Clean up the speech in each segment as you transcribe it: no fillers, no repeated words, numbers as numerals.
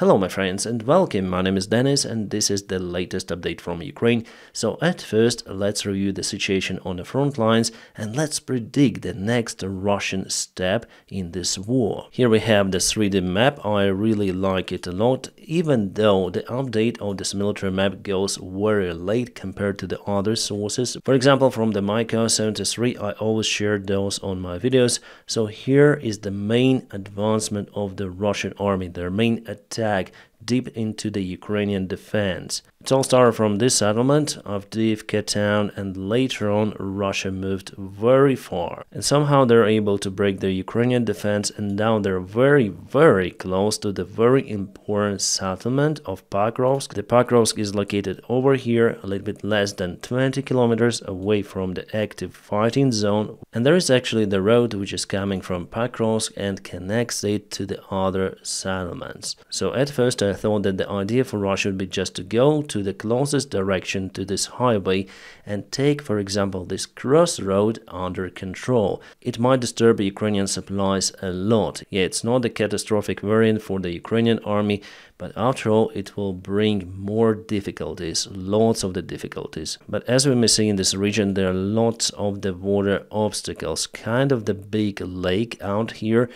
Hello my friends and welcome, my name is Dennis and this is the latest update from Ukraine. So at first let's review the situation on the front lines and let's predict the next Russian step in this war. Here we have the 3D map. I really like it a lot, even though the update of this military map goes very late compared to the other sources. For example, from the Micah 73 I always share those on my videos. So here is the main advancement of the Russian army, their main attack deep into the Ukrainian defense. It all started from this settlement of Davydov town, and later on Russia moved very far. And somehow they're able to break the Ukrainian defense, and now they're very close to the very important settlement of Pokrovsk. The Pokrovsk is located over here, a little bit less than 20 kilometers away from the active fighting zone. And there is actually the road which is coming from Pokrovsk and connects it to the other settlements. So at first I thought that the idea for Russia would be just to go to the closest direction to this highway and take, for example, this crossroad under control. It might disturb Ukrainian supplies a lot. Yeah, it's not the catastrophic variant for the Ukrainian army, but after all, it will bring more difficulties, lots of the difficulties. But as we may see in this region, there are lots of the water obstacles, kind of the big lake out here.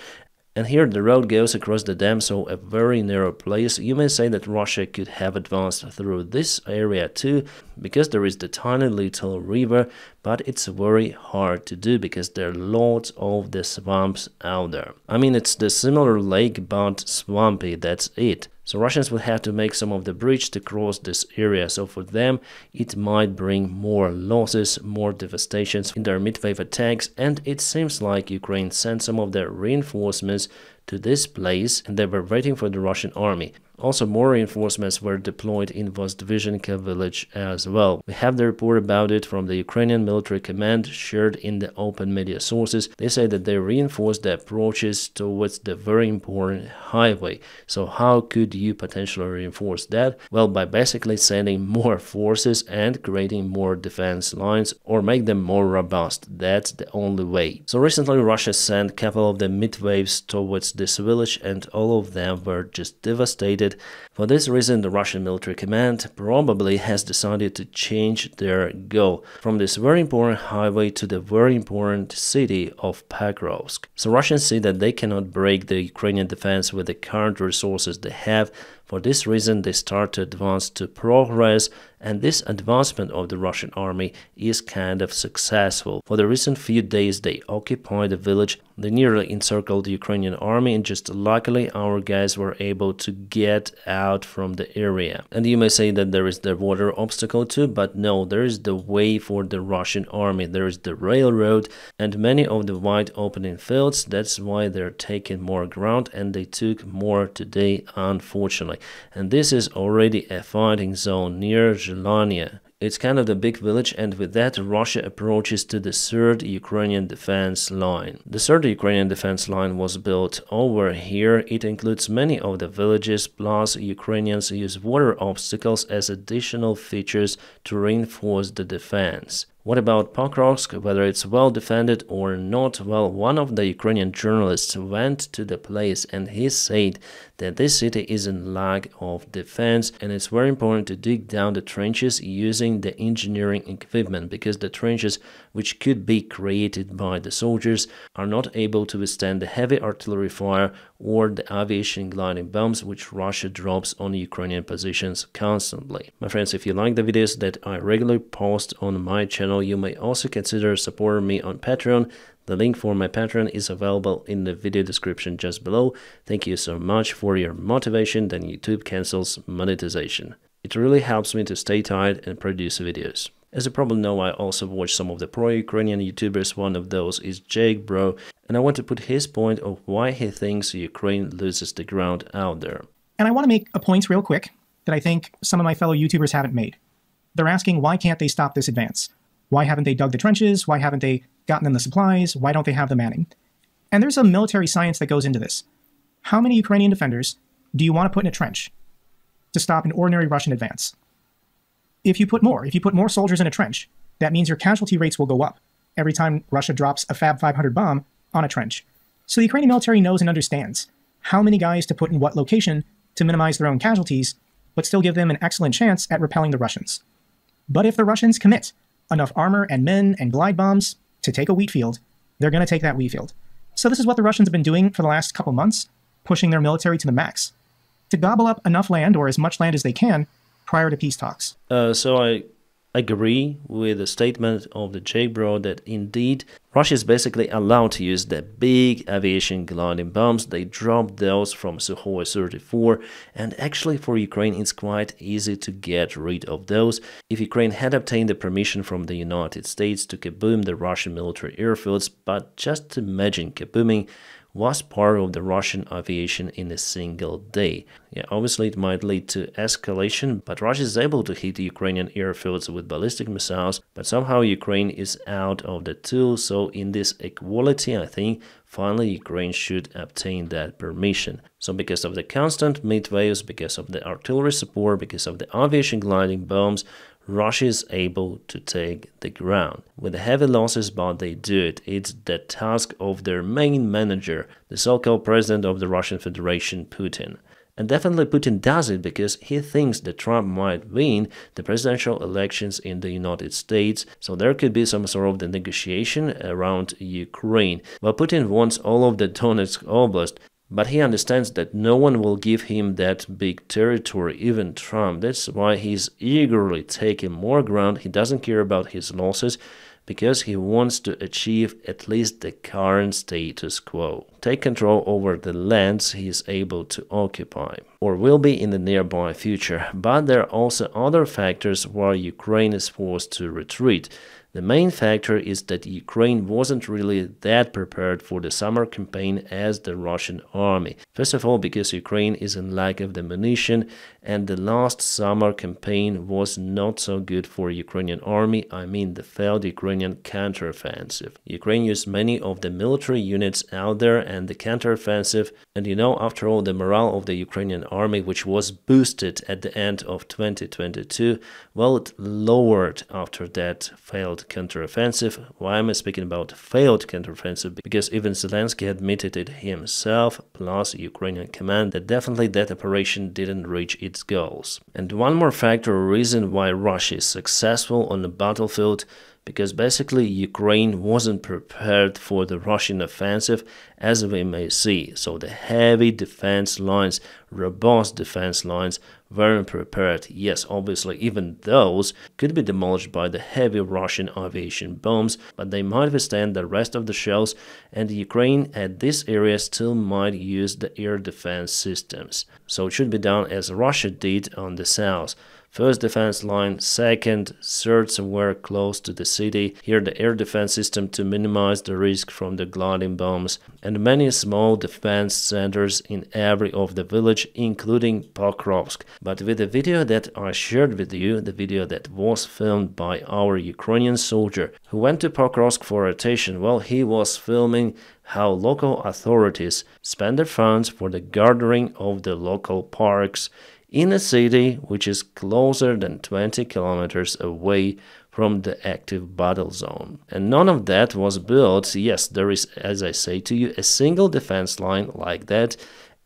And here the road goes across the dam, so a very narrow place. You may say that Russia could have advanced through this area too, because there is the tiny little river, but it's very hard to do because there are lots of the swamps out there. I mean, it's the similar lake, but swampy, that's it. So Russians will have to make some of the bridge to cross this area, so for them it might bring more losses, more devastations in their mid-wave attacks, and it seems like Ukraine sent some of their reinforcements to this place and they were waiting for the Russian army. Also, more reinforcements were deployed in Vozdvizhenka village as well. We have the report about it from the Ukrainian military command shared in the open media sources. They say that they reinforced the approaches towards the very important highway. So how could you potentially reinforce that? Well, by basically sending more forces and creating more defense lines or make them more robust. That's the only way. So recently Russia sent a couple of the mid-waves towards this village and all of them were just devastated. For this reason, the Russian military command probably has decided to change their goal from this very important highway to the very important city of Pokrovsk. So Russians see that they cannot break the Ukrainian defense with the current resources they have. For this reason, they start to advance to progress, and this advancement of the Russian army is kind of successful. For the recent few days, they occupied the village, they nearly encircled the Ukrainian army, and just luckily our guys were able to get out from the area. And you may say that there is the water obstacle too, but no, there is the way for the Russian army. There is the railroad and many of the wide opening fields. That's why they're taking more ground, and they took more today, unfortunately. And this is already a fighting zone near Zelania. It's kind of the big village, and with that Russia approaches to the third Ukrainian defense line. The third Ukrainian defense line was built over here. It includes many of the villages, plus Ukrainians use water obstacles as additional features to reinforce the defense. What about Pokrovsk, whether it's well defended or not? Well, one of the Ukrainian journalists went to the place and he said that this city is in lack of defense, and it's very important to dig down the trenches using the engineering equipment, because the trenches which could be created by the soldiers are not able to withstand the heavy artillery fire or the aviation gliding bombs which Russia drops on Ukrainian positions constantly. My friends, if you like the videos that I regularly post on my channel, you may also consider supporting me on Patreon. The link for my Patreon is available in the video description just below. Thank you so much for your motivation. Then YouTube cancels monetization. It really helps me to stay tight and produce videos. As you probably know, I also watch some of the pro-Ukrainian YouTubers. One of those is Jake Bro, and I want to put his point of why he thinks Ukraine loses the ground out there. And I want to make a point real quick that I think some of my fellow YouTubers haven't made. They're asking, why can't they stop this advance? Why haven't they dug the trenches? Why haven't they gotten them the supplies? Why don't they have the manning? And there's a military science that goes into this. How many Ukrainian defenders do you want to put in a trench to stop an ordinary Russian advance? If you put more soldiers in a trench, that means your casualty rates will go up every time Russia drops a Fab 500 bomb on a trench. So the Ukrainian military knows and understands how many guys to put in what location to minimize their own casualties, but still give them an excellent chance at repelling the Russians. But if the Russians commit enough armor and men and glide bombs to take a wheat field, they're going to take that wheat field. So this is what the Russians have been doing for the last couple months, pushing their military to the max, to gobble up enough land or as much land as they can prior to peace talks. So I agree with the statement of the J-Bro that indeed Russia is basically allowed to use the big aviation gliding bombs. They dropped those from Sukhoi 34, and actually for Ukraine it's quite easy to get rid of those. If Ukraine had obtained the permission from the United States to kaboom the Russian military airfields, but just imagine kabooming was part of the Russian aviation in a single day. Yeah, obviously it might lead to escalation, but Russia is able to hit the Ukrainian airfields with ballistic missiles, but somehow Ukraine is out of the tool, so in this equality, I think, finally Ukraine should obtain that permission. So because of the constant mid waves, because of the artillery support, because of the aviation gliding bombs, Russia is able to take the ground. With heavy losses, but they do it. It's the task of their main manager, the so-called president of the Russian Federation, Putin. And definitely Putin does it because he thinks that Trump might win the presidential elections in the United States, so there could be some sort of the negotiation around Ukraine. Well, Putin wants all of the Donetsk Oblast, but he understands that no one will give him that big territory, even Trump. That's why he's eagerly taking more ground. He doesn't care about his losses because he wants to achieve at least the current status quo. Take control over the lands he is able to occupy, or will be in the nearby future. But there are also other factors where Ukraine is forced to retreat. The main factor is that Ukraine wasn't really that prepared for the summer campaign as the Russian army. First of all, because Ukraine is in lack of the ammunition, and the last summer campaign was not so good for Ukrainian army, I mean the failed Ukrainian counteroffensive. Ukraine used many of the military units out there and the counteroffensive, and after all, the morale of the Ukrainian army, which was boosted at the end of 2022, well, it lowered after that failed counteroffensive. Why am I speaking about failed counteroffensive? Because even Zelensky admitted it himself, plus Ukrainian command, that definitely that operation didn't reach its goals. And one more factor or reason why Russia is successful on the battlefield, because basically Ukraine wasn't prepared for the Russian offensive, as we may see. So the heavy defense lines, robust defense lines, weren't prepared. Yes, obviously even those could be demolished by the heavy Russian aviation bombs, but they might withstand the rest of the shells, and Ukraine at this area still might use the air defense systems. So it should be done as Russia did on the south. First defense line, second, third somewhere close to the city. Here the air defense system to minimize the risk from the gliding bombs, and many small defense centers in every of the village, including Pokrovsk. But with the video that I shared with you, the video that was filmed by our Ukrainian soldier who went to Pokrovsk for rotation, well, he was filming how local authorities spend their funds for the gardening of the local parks in a city which is closer than 20 kilometers away from the active battle zone. And none of that was built. Yes, there is, as I say to you, a single defense line like that,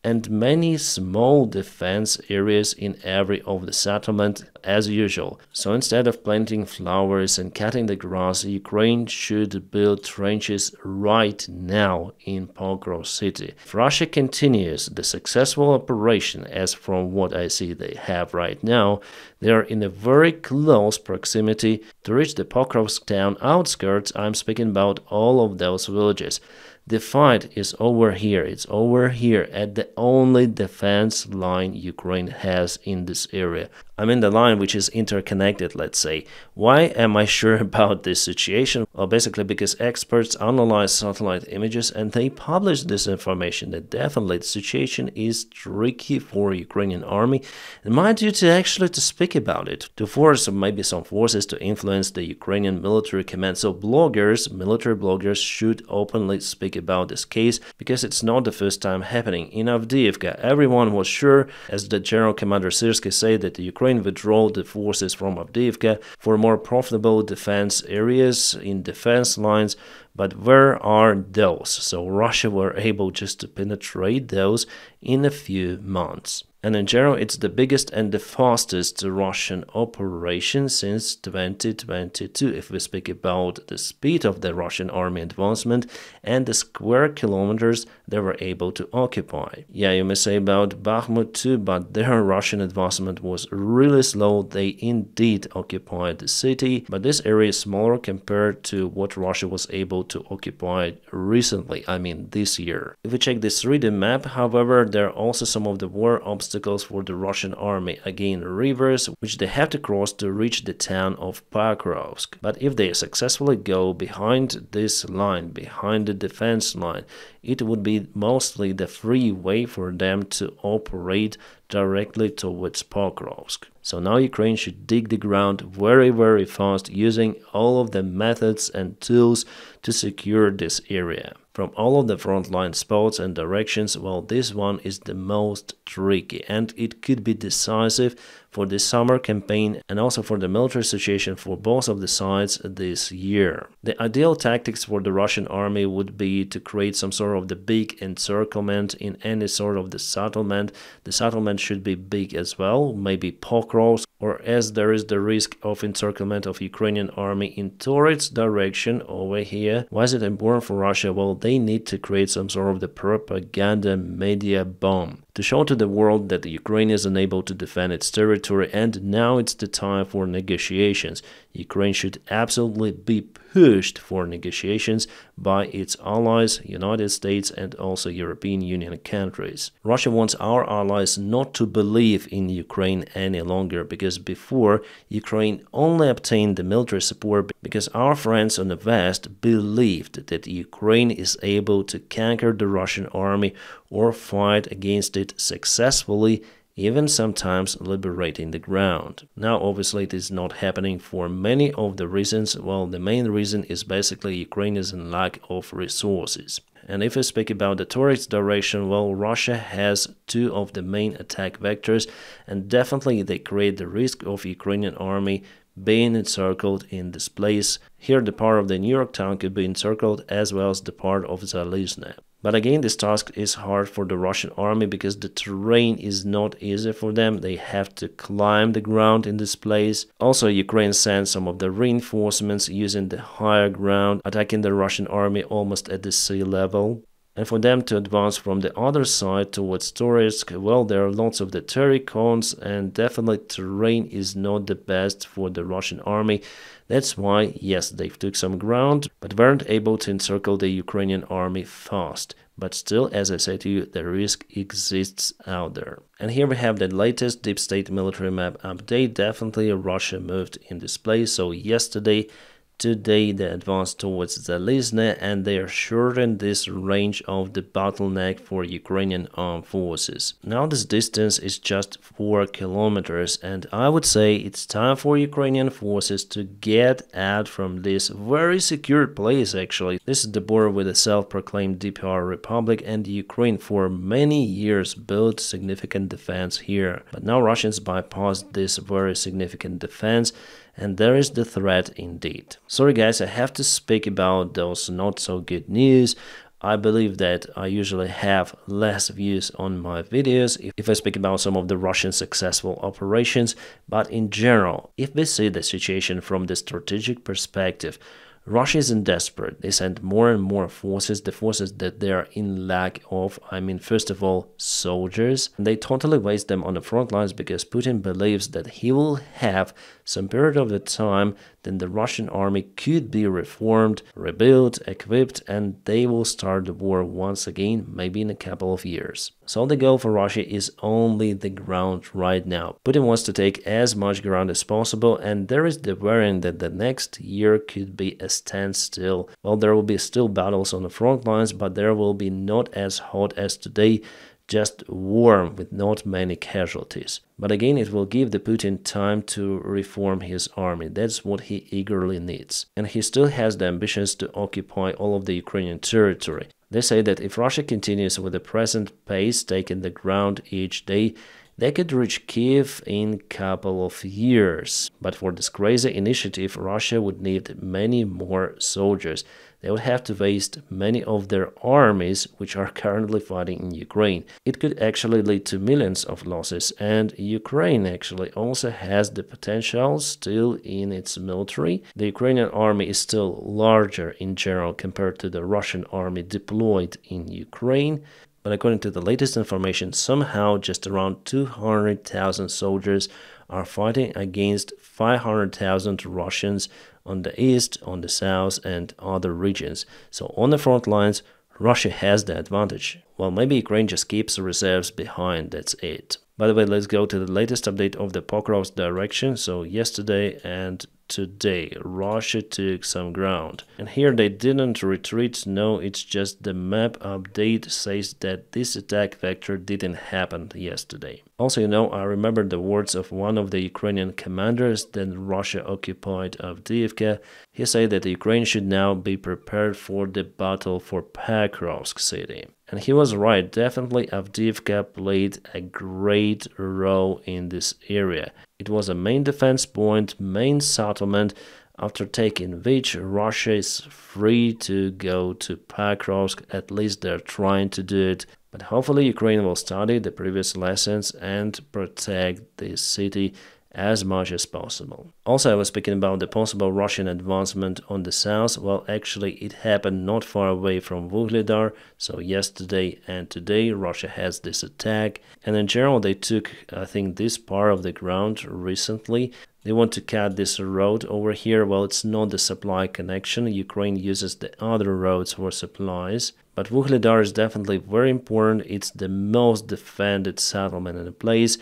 and many small defense areas in every of the settlement as usual. So instead of planting flowers and cutting the grass, Ukraine should build trenches right now in Pokrovsk city. If Russia continues the successful operation, as from what I see they have right now, they are in a very close proximity to reach the Pokrovsk town outskirts. I'm speaking about all of those villages. The fight is over here. It's over here at the only defense line Ukraine has in this area. I mean the line which is interconnected, let's say. Why am I sure about this situation? Well, basically because experts analyze satellite images and they publish this information that definitely the situation is tricky for Ukrainian army. And my duty actually to speak about it, to force maybe some forces to influence the Ukrainian military command. So bloggers, military bloggers should openly speak about this case, because it's not the first time happening. In Avdiivka, everyone was sure, as the General Commander Syrsky said, that the Ukraine withdrew the forces from Avdiivka for more profitable defense areas in defense lines. But where are those? So Russia were able just to penetrate those in a few months. And in general, it's the biggest and the fastest Russian operation since 2022, if we speak about the speed of the Russian army advancement and the square kilometers they were able to occupy. Yeah, you may say about Bakhmut too, but their Russian advancement was really slow. They indeed occupied the city, but this area is smaller compared to what Russia was able to occupy recently, I mean this year. If we check this 3D map, however, there are also some of the war obstacles for the Russian army, again rivers, which they have to cross to reach the town of Pokrovsk. But if they successfully go behind this line, behind the defense line, it would be mostly the free way for them to operate directly towards Pokrovsk. So now Ukraine should dig the ground very fast using all of the methods and tools to secure this area. From all of the frontline spots and directions, well, this one is the most tricky and it could be decisive for the summer campaign and also for the military situation for both of the sides this year. The ideal tactics for the Russian army would be to create some sort of the big encirclement in any sort of the settlement. The settlement should be big as well, maybe Pokrovsk, or as there is the risk of encirclement of Ukrainian army in Torets direction over here. Why is it important for Russia? Well, they need to create some sort of the propaganda media bomb to show to the world that the Ukraine is unable to defend its territory and now it's the time for negotiations. Ukraine should absolutely be pushed for negotiations by its allies, United States and also European Union countries. Russia wants our allies not to believe in Ukraine any longer because before Ukraine only obtained the military support because our friends on the West believed that Ukraine is able to conquer the Russian army or fight against it successfully, even sometimes liberating the ground. Now obviously it is not happening for many of the reasons. Well, the main reason is basically Ukraine is in lack of resources. And if I speak about the Torets direction, well, Russia has two of the main attack vectors and definitely they create the risk of Ukrainian army being encircled in this place. Here the part of the New York town could be encircled as well as the part of Zalizne. But again, this task is hard for the Russian army because the terrain is not easy for them. They have to climb the ground in this place. Also, Ukraine sent some of the reinforcements using the higher ground, attacking the Russian army almost at the sea level. And for them to advance from the other side towards Torsk, well, there are lots of the terracons and definitely terrain is not the best for the Russian army. That's why, yes, they took some ground, but weren't able to encircle the Ukrainian army fast. But still, as I said to you, the risk exists out there. And here we have the latest deep state military map update. Definitely Russia moved in this place. So today they advanced towards Zalizne and they are shortened this range of the bottleneck for Ukrainian armed forces. Now this distance is just 4 kilometers and I would say it's time for Ukrainian forces to get out from this very secure place actually. This is the border with the self-proclaimed DPR Republic and Ukraine for many years built significant defense here. But now Russians bypassed this very significant defense and there is the threat indeed. Sorry guys, I have to speak about those not so good news. I believe that I usually have less views on my videos if I speak about some of the Russian successful operations, but in general, if we see the situation from the strategic perspective, Russia isn't desperate. They send more and more forces, the forces that they are in lack of. I mean, first of all, soldiers. They totally waste them on the front lines because Putin believes that he will have some period of the time then the Russian army could be reformed, rebuilt, equipped, and they will start the war once again, maybe in a couple of years. So the goal for Russia is only the ground right now. Putin wants to take as much ground as possible, and there is the variant that the next year could be a standstill. Well, there will be still battles on the front lines, but there will be not as hot as today, just warm with not many casualties. But again, it will give the Putin time to reform his army. That's what he eagerly needs. And he still has the ambitions to occupy all of the Ukrainian territory. They say that if Russia continues with the present pace, taking the ground each day, They could reach Kiev in a couple of years, but for this crazy initiative, Russia would need many more soldiers. They would have to waste many of their armies, which are currently fighting in Ukraine. It could actually lead to millions of losses, and Ukraine actually also has the potential still in its military. The Ukrainian army is still larger in general compared to the Russian army deployed in Ukraine. But according to the latest information, somehow just around 200,000 soldiers are fighting against 500,000 Russians on the east, on the south, and other regions. So on the front lines, Russia has the advantage. Well, maybe Ukraine just keeps reserves behind, that's it. By the way, let's go to the latest update of the Pokrovsk direction. So yesterday and today, Russia took some ground. And here they didn't retreat, no, it's just the map update says that this attack vector didn't happen yesterday. Also, I remember the words of one of the Ukrainian commanders that Russia occupied Avdiivka. He said that Ukraine should now be prepared for the battle for Pokrovsk city. And he was right, definitely Avdiivka played a great role in this area. It was a main defense point, main settlement, after taking which Russia is free to go to Pokrovsk, at least they're trying to do it. But hopefully Ukraine will study the previous lessons and protect this city as much as possible. Also, I was speaking about the possible Russian advancement on the south. Well, actually, it happened not far away from Vuhledar. So yesterday and today, Russia has this attack. And in general, they took, I think, this part of the ground recently. They want to cut this road over here. Well, it's not the supply connection. Ukraine uses the other roads for supplies. But Vuhledar is definitely very important. It's the most defended settlement in the place.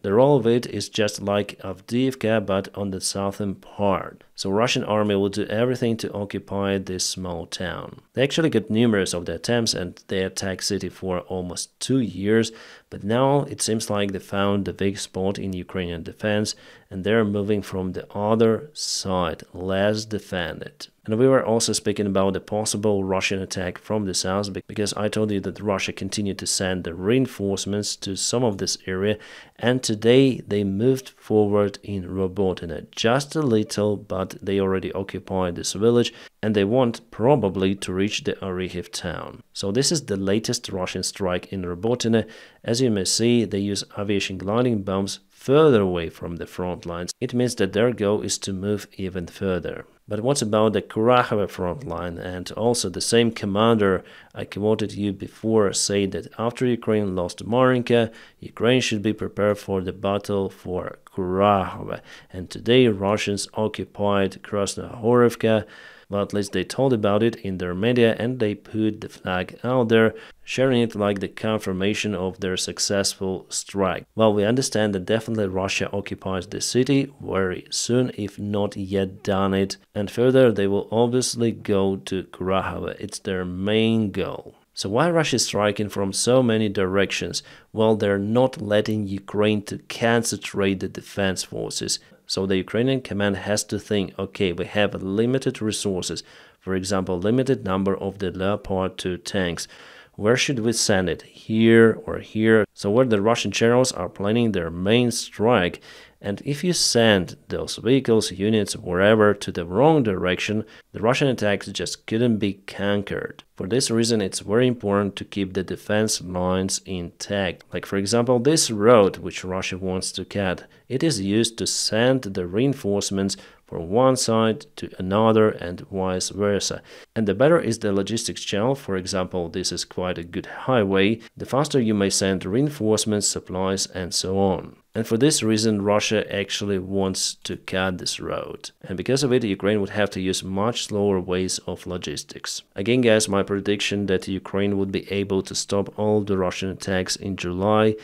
The role of it is just like Avdiivka, but on the southern part. So Russian army will do everything to occupy this small town. They actually got numerous of the attempts and they attacked city for almost 2 years, but now it seems like they found the weak spot in Ukrainian defense and they're moving from the other side, less defended. And we were also speaking about the possible Russian attack from the south because I told you that Russia continued to send the reinforcements to some of this area, and today they moved forward in Robotyne just a little, but they already occupied this village and they want probably to reach the Oryhov town. So this is the latest Russian strike in Robotyne. As you may see, they use aviation gliding bombs further away from the front lines. It means that their goal is to move even further. But what about the Kurahovo front line? And also the same commander I quoted you before said that after Ukraine lost Marinka, Ukraine should be prepared for the battle for Kurahovo. And today Russians occupied Krasnohorovka. Well, at least they told about it in their media and they put the flag out there, sharing it like the confirmation of their successful strike. Well, we understand that definitely Russia occupies the city very soon, if not yet done it. And further, they will obviously go to Kurahovo. It's their main goal. So why Russia is striking from so many directions? Well, they're not letting Ukraine to concentrate the defense forces. So the Ukrainian command has to think, okay, we have limited resources, for example, limited number of the Leopard 2 tanks. Where should we send it? Here or here? So where the Russian generals are planning their main strike. And if you send those vehicles, units, wherever to the wrong direction, the Russian attacks just couldn't be conquered. For this reason, it's very important to keep the defense lines intact. Like for example, this road which Russia wants to cut, it is used to send the reinforcements from one side to another and vice versa. And the better is the logistics channel, for example, this is quite a good highway, the faster you may send reinforcements, supplies and so on. And for this reason, Russia actually wants to cut this road. And because of it, Ukraine would have to use much slower ways of logistics. Again, guys, my prediction that Ukraine would be able to stop all the Russian attacks in July,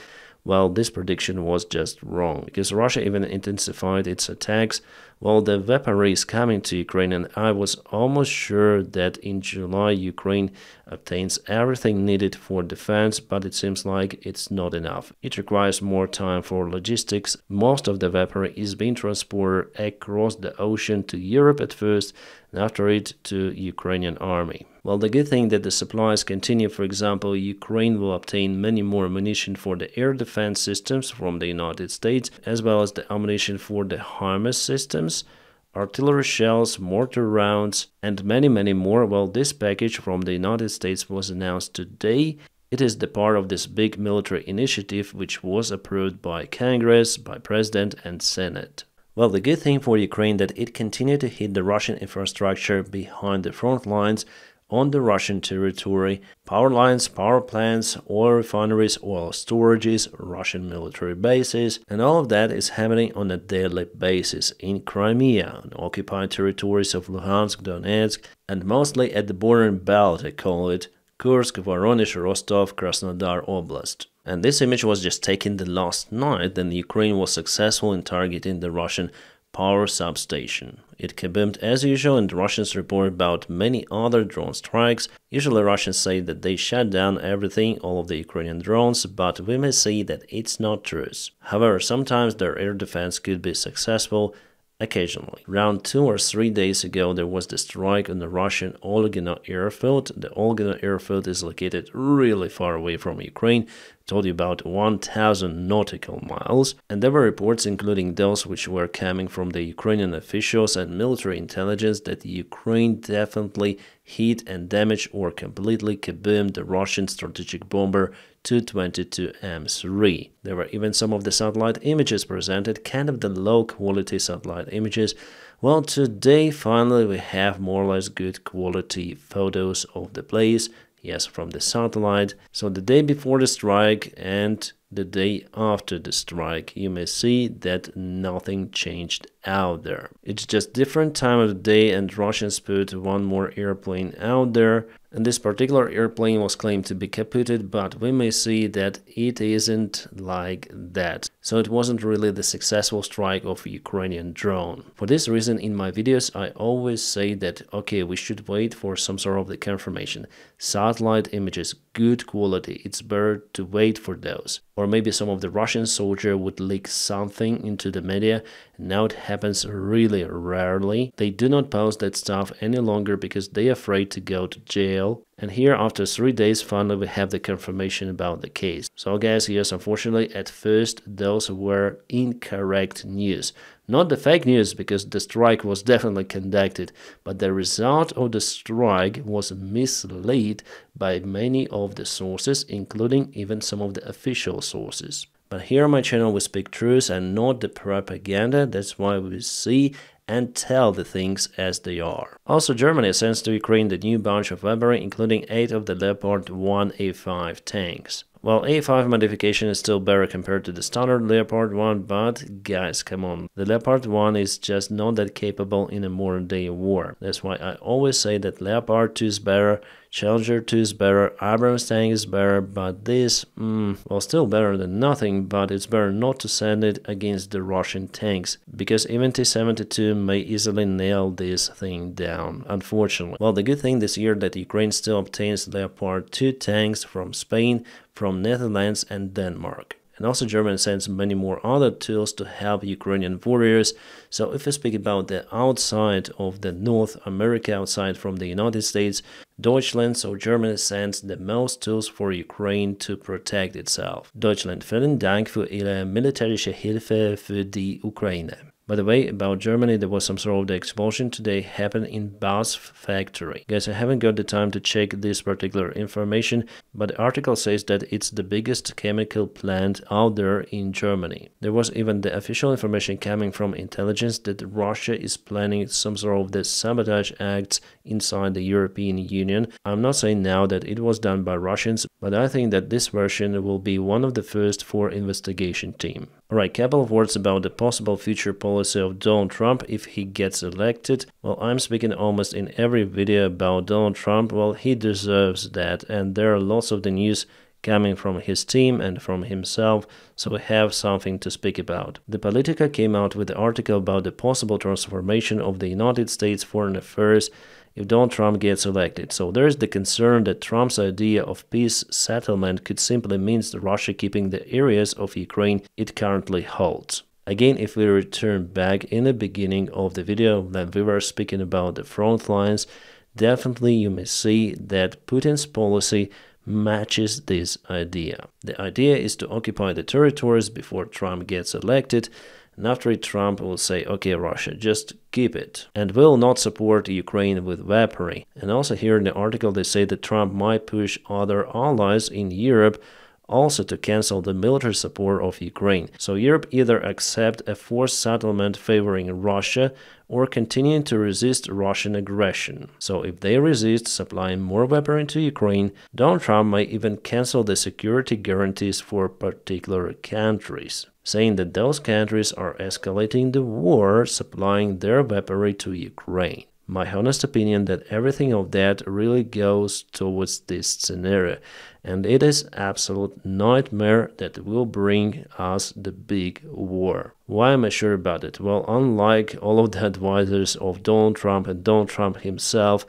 well, this prediction was just wrong, because Russia even intensified its attacks. Well, the weaponry is coming to Ukraine, and I was almost sure that in July Ukraine obtains everything needed for defense, but it seems like it's not enough. It requires more time for logistics. Most of the weaponry is being transported across the ocean to Europe at first, and after it to Ukrainian army. Well, the good thing that the supplies continue. For example, Ukraine will obtain many more ammunition for the air defense systems from the United States, as well as the ammunition for the HIMARS systems, artillery shells, mortar rounds, and many more. Well, this package from the United States was announced today. It is the part of this big military initiative which was approved by Congress, by President and Senate. Well, the good thing for Ukraine that it continued to hit the Russian infrastructure behind the front lines on the Russian territory, power lines, power plants, oil refineries, oil storages, Russian military bases, and all of that is happening on a daily basis in Crimea, on occupied territories of Luhansk, Donetsk, and mostly at the border belt, I call it, Kursk, Voronezh, Rostov, Krasnodar Oblast. And this image was just taken the last night, and Ukraine was successful in targeting the Russian power substation. It kaboomed as usual, and Russians report about many other drone strikes. Usually Russians say that they shut down everything, all of the Ukrainian drones, but we may see that it's not true. However, sometimes their air defense could be successful. Occasionally. Around 2 or 3 days ago, there was the strike on the Russian Olgino airfield. The Olgino airfield is located really far away from Ukraine. I told you about 1,000 nautical miles. And there were reports, including those which were coming from the Ukrainian officials and military intelligence, that Ukraine definitely hit and damaged or completely kaboomed the Russian strategic bomber Tu-22M3. There were even some of the satellite images presented, kind of the low-quality satellite images. Well, today finally we have more or less good quality photos of the place, yes, from the satellite. So the day before the strike and the day after the strike, you may see that nothing changed out there. It's just different time of the day, and Russians put one more airplane out there. And this particular airplane was claimed to be kaputted, but we may see that it isn't like that. So it wasn't really the successful strike of a Ukrainian drone. For this reason, in my videos, I always say that, okay, we should wait for some sort of the confirmation. Satellite images, good quality, it's better to wait for those. Or maybe some of the Russian soldier would leak something into the media. Now it happens really rarely. They do not post that stuff any longer because they're afraid to go to jail. And here, after 3 days, finally we have the confirmation about the case. So guys, yes, unfortunately, at first, those were incorrect news. Not the fake news, because the strike was definitely conducted, but the result of the strike was misled by many of the sources, including even some of the official sources. But here on my channel we speak truth and not the propaganda. That's why we see and tell the things as they are. Also, Germany sends to Ukraine the new bunch of weaponry, including 8 of the Leopard 1 A5 tanks. Well, A5 modification is still better compared to the standard Leopard 1, but guys, come on, the Leopard 1 is just not that capable in a modern day war. That's why I always say that Leopard 2 is better, Challenger 2 is better, Abrams tank is better, but this, well, still better than nothing, but it's better not to send it against the Russian tanks, because even T-72 may easily nail this thing down, unfortunately. Well, the good thing this year that Ukraine still obtains Leopard 2 tanks from Spain, from Netherlands and Denmark. And also Germany sends many more other tools to help Ukrainian warriors. So if we speak about the outside of the North America, outside from the United States, Deutschland, so Germany sends the most tools for Ukraine to protect itself. Deutschland, vielen Dank für Ihre militärische Hilfe für die Ukraine. By the way, about Germany, there was some sort of the explosion today happened in BASF factory. Guys, I haven't got the time to check this particular information, but the article says that it's the biggest chemical plant out there in Germany. There was even the official information coming from intelligence that Russia is planning some sort of the sabotage acts inside the European Union. I'm not saying now that it was done by Russians, but I think that this version will be one of the first for investigation team. Alright, couple of words about the possible future policy of Donald Trump if he gets elected. Well, I'm speaking almost in every video about Donald Trump. Well, he deserves that, and there are lots of the news coming from his team and from himself, so we have something to speak about. The Politica came out with an article about the possible transformation of the United States foreign affairs if Donald Trump gets elected. So there is the concern that Trump's idea of peace settlement could simply mean Russia keeping the areas of Ukraine it currently holds. Again, if we return back in the beginning of the video, then we were speaking about the front lines. definitely you may see that Putin's policy matches this idea. The idea is to occupy the territories before Trump gets elected, and after it Trump will say, okay Russia, just keep it, and will not support Ukraine with weaponry. And also here in the article they say that Trump might push other allies in Europe also to cancel the military support of Ukraine. So Europe either accept a forced settlement favoring Russia or continue to resist Russian aggression. So if they resist supplying more weaponry to Ukraine, Donald Trump might even cancel the security guarantees for particular countries, saying that those countries are escalating the war supplying their weaponry to Ukraine. My honest opinion that everything of that really goes towards this scenario, and it is absolute nightmare that will bring us the big war. Why am I sure about it? Well, unlike all of the advisors of Donald Trump and Donald Trump himself,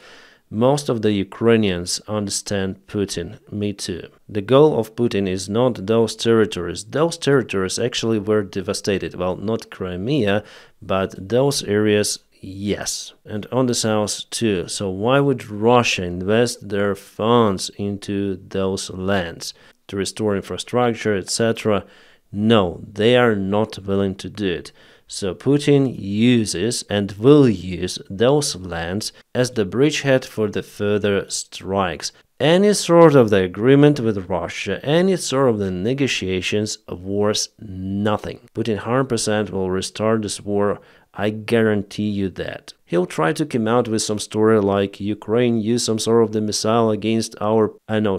most of the Ukrainians understand Putin, me too. The goal of Putin is not those territories. Those territories actually were devastated. Well, not Crimea, but those areas, yes, and on the south too. So why would Russia invest their funds into those lands to restore infrastructure, etc.? No, they are not willing to do it. So Putin uses and will use those lands as the bridgehead for the further strikes. Any sort of the agreement with Russia, any sort of the negotiations of wars, nothing. Putin 100% will restart this war. I guarantee you that. He'll try to come out with some story like Ukraine used some sort of the missile against our,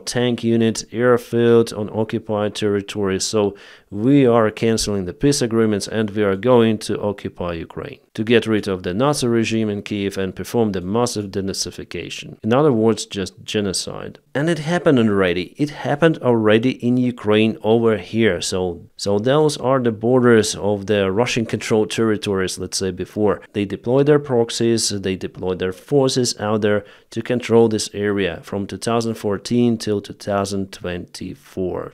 tank unit airfield on occupied territory, so we are canceling the peace agreements and we are going to occupy Ukraine to get rid of the Nazi regime in Kiev and perform the massive denazification. In other words, just genocide. And it happened already. It happened already in Ukraine over here. So those are the borders of the Russian-controlled territories, let's say before. They deployed their proxies, they deployed their forces out there to control this area from 2014 till 2024.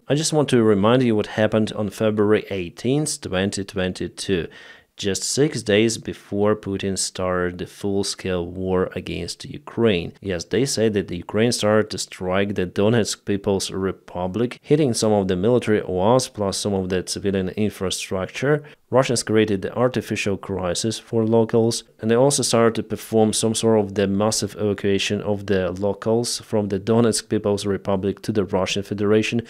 I just want to remind you what happened on February 18th, 2022. Just 6 days before Putin started the full-scale war against Ukraine. Yes, they say that the Ukraine started to strike the Donetsk People's Republic, hitting some of the military oases plus some of the civilian infrastructure. Russians created the artificial crisis for locals, and they also started to perform some sort of the massive evacuation of the locals from the Donetsk People's Republic to the Russian Federation.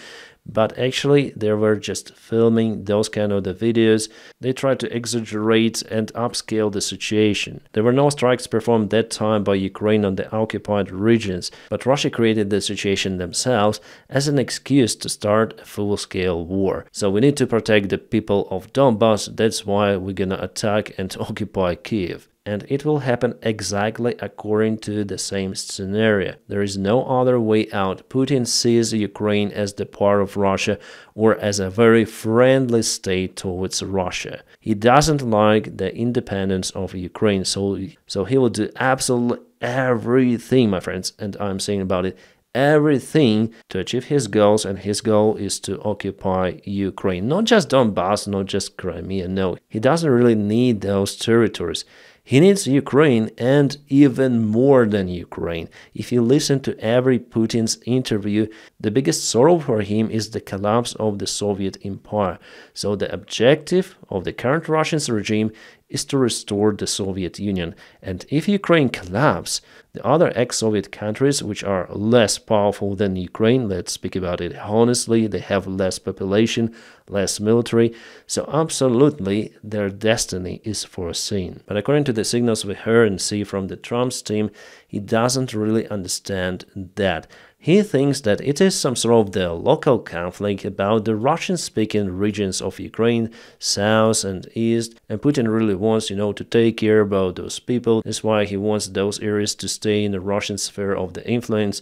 But actually, they were just filming those kind of the videos. They tried to exaggerate and upscale the situation. There were no strikes performed that time by Ukraine on the occupied regions, but Russia created the situation themselves as an excuse to start a full-scale war. So we need to protect the people of Donbass. That's why we're gonna attack and occupy Kiev. And it will happen exactly according to the same scenario. There is no other way out. Putin sees Ukraine as the part of Russia or as a very friendly state towards Russia. He doesn't like the independence of Ukraine, so he will do absolutely everything, my friends, and I'm saying about it, everything to achieve his goals, and his goal is to occupy Ukraine. Not just Donbass, not just Crimea, no. He doesn't really need those territories. He needs Ukraine, and even more than Ukraine. If you listen to every Putin's interview, the biggest sorrow for him is the collapse of the Soviet Empire. So the objective of the current Russian regime is to restore the Soviet Union. And if Ukraine collapses, the other ex-Soviet countries, which are less powerful than Ukraine, let's speak about it honestly, they have less population, less military, so absolutely their destiny is foreseen. But according to the signals we heard and see from the Trump's team, he doesn't really understand that. He thinks that it is some sort of the local conflict about the Russian-speaking regions of Ukraine, south and east, and Putin really wants, to take care about those people. That's why he wants those areas to stay in the Russian sphere of the influence.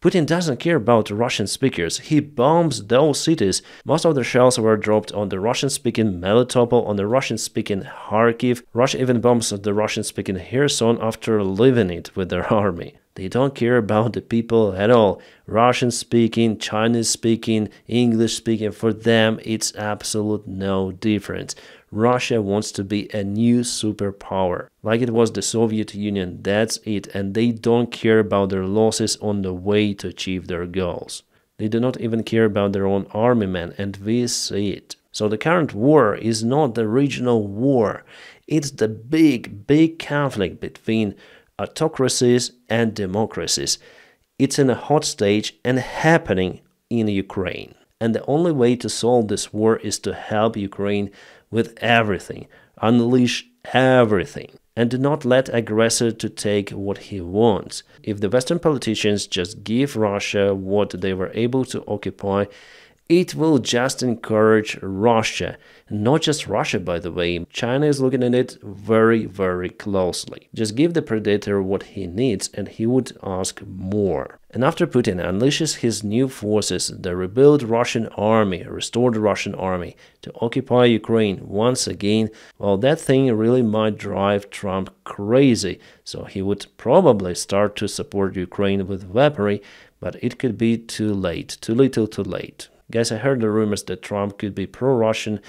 Putin doesn't care about Russian speakers. He bombs those cities. Most of the shells were dropped on the Russian-speaking Melitopol, on the Russian-speaking Kharkiv. Russia even bombs the Russian-speaking Kherson after leaving it with their army. They don't care about the people at all. Russian speaking, Chinese speaking, English speaking, for them it's absolute no difference. Russia wants to be a new superpower, like it was the Soviet Union, that's it, and they don't care about their losses on the way to achieve their goals. They do not even care about their own army men, and we see it. So the current war is not the regional war, it's the big conflict between autocracies and democracies. It's in a hot stage and happening in Ukraine. And the only way to solve this war is to help Ukraine with everything, unleash everything, and do not let aggressor to take what he wants. If the Western politicians just give Russia what they were able to occupy, it will just encourage Russia. Not just Russia, by the way. China is looking at it very closely. Just give the predator what he needs and he would ask more. And after Putin unleashes his new forces, the rebuilt Russian army, restored Russian army, to occupy Ukraine once again, well, that thing really might drive Trump crazy. So he would probably start to support Ukraine with weaponry, but it could be too late, too little too late. Guys, I heard the rumors that Trump could be pro-Russian.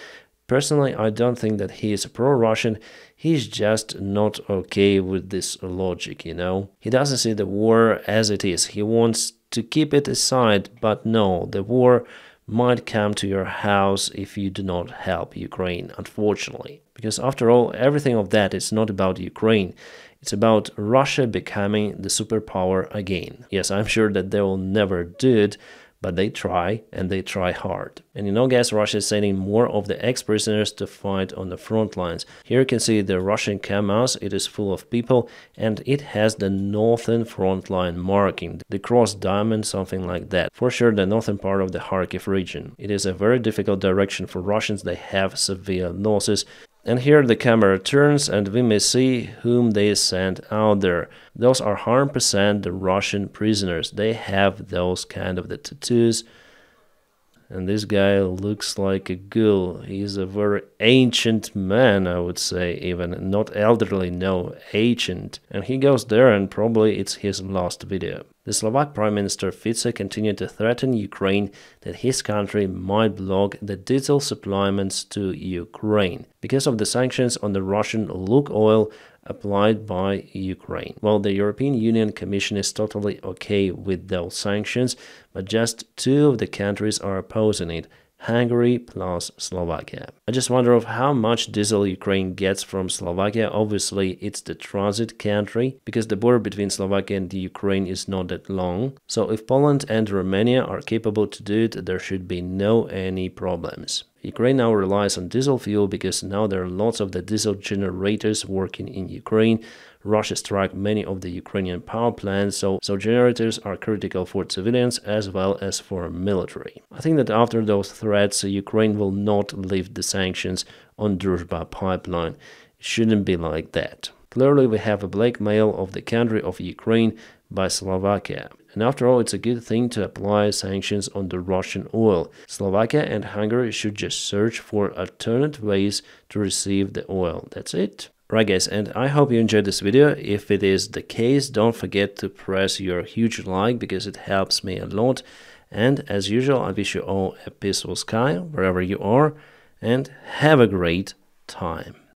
Personally, I don't think that he is pro-Russian. He's just not okay with this logic, you know. He doesn't see the war as it is. He wants to keep it aside, but no, the war might come to your house if you do not help Ukraine, unfortunately. Because after all, everything of that is not about Ukraine. It's about Russia becoming the superpower again. Yes, I'm sure that they will never do it, but they try, and they try hard. And you know, guys, Russia is sending more of the ex-prisoners to fight on the front lines. Here you can see the Russian Kamaz. It is full of people, and it has the northern front line marking, the cross diamond, something like that. For sure, the northern part of the Kharkiv region. It is a very difficult direction for Russians. They have severe losses. And here the camera turns and we may see whom they sent out there. Those are 100% the Russian prisoners. They have those kind of the tattoos. And this guy looks like a ghoul. He's a very ancient man, I would say, even. Not elderly, no, ancient. And he goes there and probably it's his last video. The Slovak Prime Minister Fico continued to threaten Ukraine that his country might block the diesel supplies to Ukraine because of the sanctions on the Russian Lukoil applied by Ukraine. Well, the European Union Commission is totally okay with those sanctions, but just two of the countries are opposing it, Hungary plus Slovakia. I just wonder of how much diesel Ukraine gets from Slovakia. Obviously, it's the transit country, because the border between Slovakia and the Ukraine is not that long. So if Poland and Romania are capable to do it, there should be no any problems. Ukraine now relies on diesel fuel because now there are lots of the diesel generators working in Ukraine. Russia struck many of the Ukrainian power plants, so generators are critical for civilians as well as for military. I think that after those threats, Ukraine will not lift the sanctions on Druzhba pipeline. It shouldn't be like that. Clearly, we have a blackmail of the country of Ukraine by Slovakia. And after all, it's a good thing to apply sanctions on the Russian oil. Slovakia and Hungary should just search for alternate ways to receive the oil. That's it. Right, guys, and I hope you enjoyed this video. If it is the case, don't forget to press your huge like because it helps me a lot. And as usual, I wish you all a peaceful sky wherever you are and have a great time.